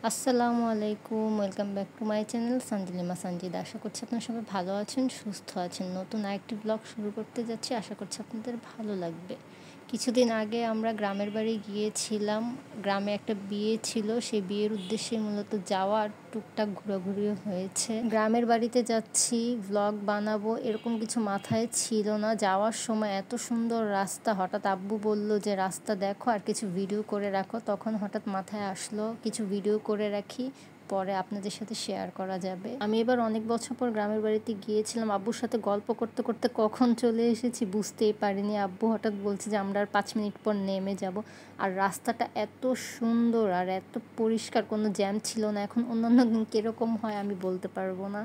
আসসালামু আলাইকুম, welcome back to my channel Sanjilima Sanjida. আশা করছি আপনারা সবাই ভালো আছেন, সুস্থ আছেন। নতুন আরেকটি ব্লগ শুরু করতে যাচ্ছি, আশা করছি আপনাদের ভালো লাগবে। কিছুদিন আগে আমরা গ্রামের বাড়ি গিয়েছিলাম। গ্রামে একটা বিয়ে ছিল, সেই বিয়ের উদ্দেশ্যে মূলত যাওয়া আর টুকটাক ঘোরাঘুরিও হয়েছে। গ্রামের বাড়িতে যাচ্ছি, ব্লগ বানাবো এরকম কিছু মাথায় ছিল না। যাওয়ার সময় এত সুন্দর রাস্তা, হঠাৎ আব্বু বলল যে রাস্তা দেখো আর কিছু ভিডিও করে রাখো। তখন হঠাৎ মাথায় আসলো কিছু ভিডিও করে রাখি, পরে আপনাদের সাথে শেয়ার করা যাবে। আমি এবার অনেক বছর পর গ্রামের বাড়িতে গিয়েছিলাম। আব্বুর সাথে গল্প করতে করতে কখন চলে এসেছি বুঝতেই পারিনি। আব্বু হঠাৎ বলছে যে আমরা আর 5 মিনিট পর নেমে যাব। আর রাস্তাটা এত সুন্দর আর এত পরিষ্কার, কোনো জ্যাম ছিল না। এখন অন্যান্য দিন কীরকম হয় আমি বলতে পারবো না।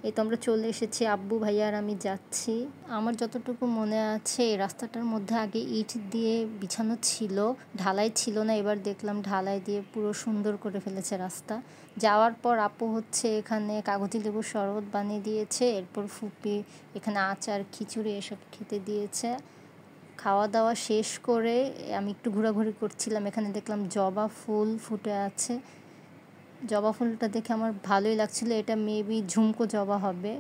এই তো আমরা চলে এসেছি, আব্বু ভাইয়া আর আমি যাচ্ছি। আমার যতটুকু মনে আছে এই রাস্তাটার মধ্যে আগে ইট দিয়ে বিছানো ছিল, ঢালাই ছিল না। এবার দেখলাম ঢালাই দিয়ে পুরো সুন্দর করে ফেলেছে রাস্তা। যাওয়ার পর আপু হচ্ছে এখানে কাগজি লেবুর শরবত বানিয়ে দিয়েছে, এরপর ফুপি এখানে আচার খিচুড়ি এসব খেতে দিয়েছে। খাওয়া দাওয়া শেষ করে আমি একটু ঘোরাঘুরি করছিলাম। এখানে দেখলাম জবা ফুল ফুটে আছে। জবা ফুলটা দেখে আমার ভালোই লাগছিল, এটা মেবি ঝুমকো জবা হবে।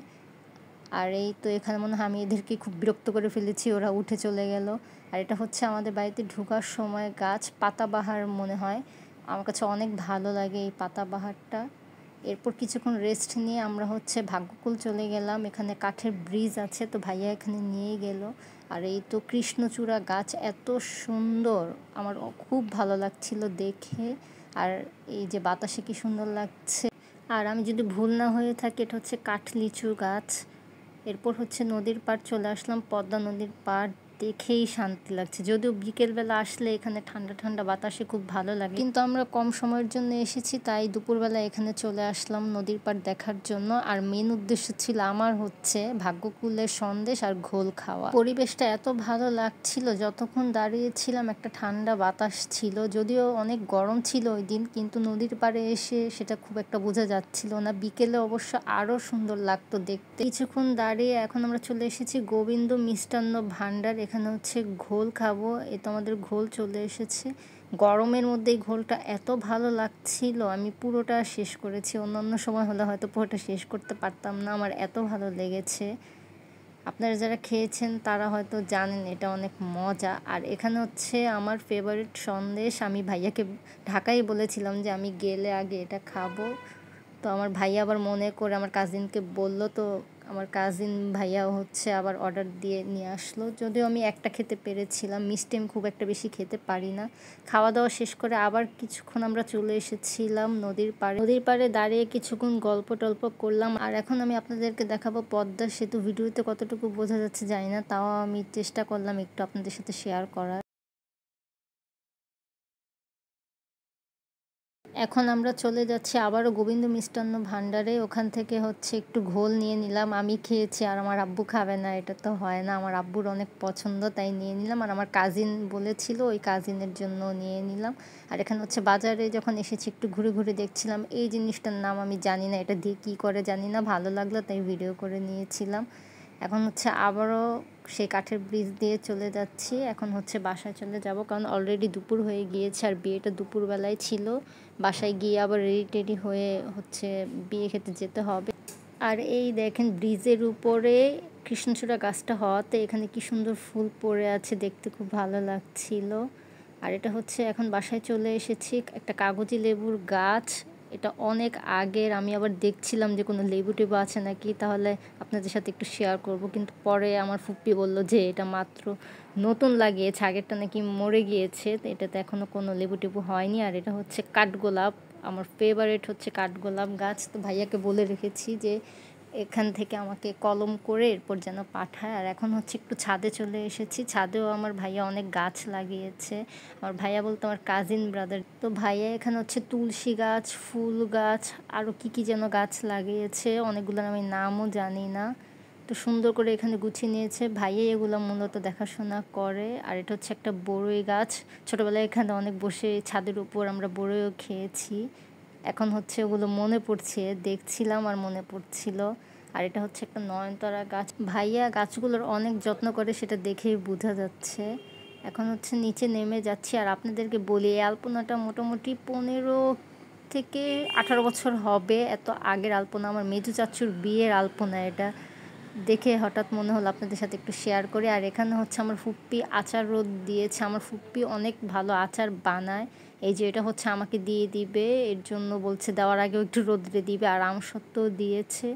আর এই তো এখানে মনে হয় আমি এদেরকে খুব বিরক্ত করে ফেলেছি, ওরা উঠে চলে গেল। আর এটা হচ্ছে আমাদের বাড়িতে ঢোকার সময় গাছ, পাতাবাহার মনে হয়। আমার কাছে অনেক ভালো লাগে এই পাতাবাহারটা। এরপর কিছুক্ষণ রেস্ট নিয়ে আমরা হচ্ছে ভাগ্যকুল চলে গেলাম। এখানে কাঠের ব্রিজ আছে, তো ভাইয়া এখানে নিয়ে গেল। আর এই তো কৃষ্ণচূড়া গাছ, এত সুন্দর, আমার খুব ভালো লাগছিল দেখে। আর এই যে বাতাসে কি সুন্দর লাগছে। আর আমি যদি ভুল না হয়ে থাকি এটা হচ্ছে কাঠ লিচু গাছ। এরপর হচ্ছে নদীর পাড় চলে আসলাম, পদ্মা নদীর পাড় দেখেই শান্তি লাগছে। যদিও বিকেলবেলা আসলে এখানে ঠান্ডা ঠান্ডা বাতাসে খুব ভালো লাগে, কিন্তু আমরা কম সময়ের জন্য এসেছি, তাই দুপুরবেলা এখানে চলে আসলাম নদীর পাড় দেখার জন্য। আর মেন উদ্দেশ্য ছিল আমার হচ্ছে ভাগ্যকুলের সন্দেশ আর ঘোল খাওয়া। পরিবেশটা এত ভালো লাগছিল, যতক্ষণ দাঁড়িয়েছিলাম একটা ঠান্ডা বাতাস ছিল। যদিও অনেক গরম ছিল ওই দিন, কিন্তু নদীর পাড়ে এসে সেটা খুব একটা বোঝা যাচ্ছিল না। বিকেলে অবশ্য আরও সুন্দর লাগতো দেখতে। কিছুক্ষণ দাঁড়িয়ে এখন আমরা চলে এসেছি গোবিন্দ মিষ্টান্ন ভাণ্ডার। এখানে হচ্ছে ঘোল খাবো, এ তো আমাদের ঘোল চলে এসেছে। গরমের মধ্যে এই ঘোলটা এত ভালো লাগছিল, আমি পুরোটা শেষ করেছি। অন্যান্য সময় হলে হয়তো পুরোটা শেষ করতে পারতাম না, আমার এত ভালো লেগেছে। আপনারা যারা খেয়েছেন তারা হয়তো জানেন এটা অনেক মজা। আর এখানে হচ্ছে আমার ফেভারিট সন্দেশ, আমি ভাইয়াকে ঢাকায় বলেছিলাম যে আমি গেলে আগে এটা খাবো। তো আমার ভাইয়া আবার মনে করে আমার কাজিনকে বলল, তো আমার কাজিন ভাইয়া হচ্ছে আবার অর্ডার দিয়ে নিয়ে আসলো। যদিও আমি একটা খেতে পেরেছিলাম, মিষ্টি আমি খুব একটা বেশি খেতে পারি না। খাওয়া দাওয়া শেষ করে আবার কিছুক্ষণ আমরা চলে এসেছিলাম নদীর পাড়ে। নদীর পাড়ে দাঁড়িয়ে কিছুক্ষণ গল্প টল্প করলাম। আর এখন আমি আপনাদেরকে দেখাবো পদ্মা সেতু। ভিডিওতে কতটুকু বোঝা যাচ্ছে জানি না, তাও আমি চেষ্টা করলাম একটু আপনাদের সাথে শেয়ার করার। এখন আমরা চলে যাচ্ছি আবারও গোবিন্দ মিষ্টান্ন ভাণ্ডারে। ওখান থেকে হচ্ছে একটু ঘোল নিয়ে নিলাম, আমি খেয়েছি আর আমার আব্বু খাবে না, এটা তো হয় না। আমার আব্বুর অনেক পছন্দ, তাই নিয়ে নিলাম। আর আমার কাজিন বলেছিল, ওই কাজিনের জন্য নিয়ে নিলাম। আর এখানে হচ্ছে বাজারে যখন এসেছি একটু ঘুরে ঘুরে দেখছিলাম। এই জিনিসটার নাম আমি জানি না, এটা দিয়ে কী করে জানি না, ভালো লাগলো তাই ভিডিও করে নিয়েছিলাম। এখন হচ্ছে আবারও সেই কাঠের ব্রিজ দিয়ে চলে যাচ্ছি। এখন হচ্ছে বাসায় চলে যাব, কারণ অলরেডি দুপুর হয়ে গিয়েছে আর বিয়েটা দুপুরবেলায় ছিল। বাসায় গিয়ে আবার রেডি টেডি হয়ে হচ্ছে বিয়ে খেতে যেতে হবে। আর এই দেখেন ব্রিজের উপরে কৃষ্ণচূড়া গাছটা হওয়াতে এখানে কি সুন্দর ফুল পড়ে আছে, দেখতে খুব ভালো লাগছিল। আর এটা হচ্ছে এখন বাসায় চলে এসেছি, একটা কাগজি লেবুর গাছ। এটা অনেক আগের, আমি আবার দেখছিলাম যে কোনো লেবু টেবু আছে নাকি, তাহলে আপনাদের সাথে একটু শেয়ার করব। কিন্তু পরে আমার ফুপ্পি বলল যে এটা মাত্র নতুন লাগিয়েছে, আগেরটা নাকি মরে গিয়েছে, তো এটাতে এখনও কোনো লেবু টেবু হয়নি। আর এটা হচ্ছে কাঠগোলাপ, আমার ফেভারিট হচ্ছে কাঠগোলাপ গাছ। তো ভাইয়াকে বলে রেখেছি যে এখান থেকে আমাকে কলম করে এরপর যেন পাঠায়। আর এখন হচ্ছে একটু ছাদে চলে এসেছি, ছাদেও আমার ভাইয়া অনেক গাছ লাগিয়েছে। আমার ভাইয়া বলতো আমার কাজিন ব্রাদার। তো ভাইয়া এখানে হচ্ছে তুলসী গাছ, ফুল গাছ, আরও কী কী যেন গাছ লাগিয়েছে, অনেকগুলোর আমি নামও জানি না। তো সুন্দর করে এখানে গুছিয়ে নিয়েছে ভাইয়া, এগুলো মূলত দেখাশোনা করে। আর এটা হচ্ছে একটা বড়ই গাছ, ছোটোবেলায় এখানে অনেক বসে ছাদের উপর আমরা বড়ইও খেয়েছি। এখন হচ্ছে ওগুলো মনে পড়ছে, দেখছিলাম আর মনে পড়ছিল। আর এটা হচ্ছে একটা নয়নতারা গাছ, ভাইয়া গাছগুলোর অনেক যত্ন করে, সেটা দেখেই বোঝা যাচ্ছে। এখন হচ্ছে নিচে নেমে যাচ্ছি। আর আপনাদেরকে বলি এই আলপনাটা মোটামুটি থেকে 18 বছর হবে। এত আগের আলপনা, আমার মেজো চাচ্চুর বিয়ের আলপনা এটা। দেখে হঠাৎ মনে হলো আপনাদের সাথে একটু শেয়ার করি। আর এখানে হচ্ছে আমার ফুপ্পি আচার রোদ দিয়েছে। আমার ফুপ্পি অনেক ভালো আচার বানায়। এই যে এটা হচ্ছে আমাকে দিয়ে দিবে, এর জন্য বলছে দেওয়ার আগেও একটু রোদ্রে দিবে। আর আমসত্ত্বও দিয়েছে।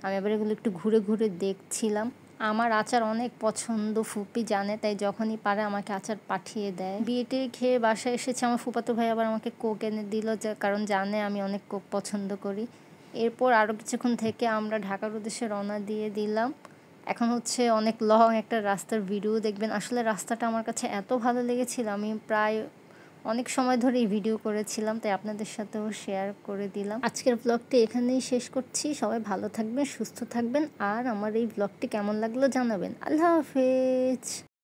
আমি আবার এগুলো একটু ঘুরে ঘুরে দেখছিলাম। আমার আচার অনেক পছন্দ, ফুপি জানে, তাই যখনই পারে আমাকে আচার পাঠিয়ে দেয়। বিয়েটে খেয়ে বাসায় এসেছে, আমার ফুপাতো ভাই আবার আমাকে কোক এনে দিল, কারণ জানে আমি অনেক কোক পছন্দ করি। এরপর আরও কিছুক্ষণ থেকে আমরা ঢাকার উদ্দেশ্যে রওনা দিয়ে দিলাম। এখন হচ্ছে অনেক লং একটা রাস্তার ভিডিও দেখবেন। আসলে রাস্তাটা আমার কাছে এত ভালো লেগেছিল, আমি প্রায় অনেক সময় ধরে এই ভিডিও করেছিলাম, তাই আপনাদের সাথেও শেয়ার করে দিলাম। আজকের ব্লগটি এখানেই শেষ করছি। সবাই ভালো থাকবেন, সুস্থ থাকবেন, আর আমার এই ব্লগটি কেমন লাগলো জানাবেন। আল্লাহ হাফেজ।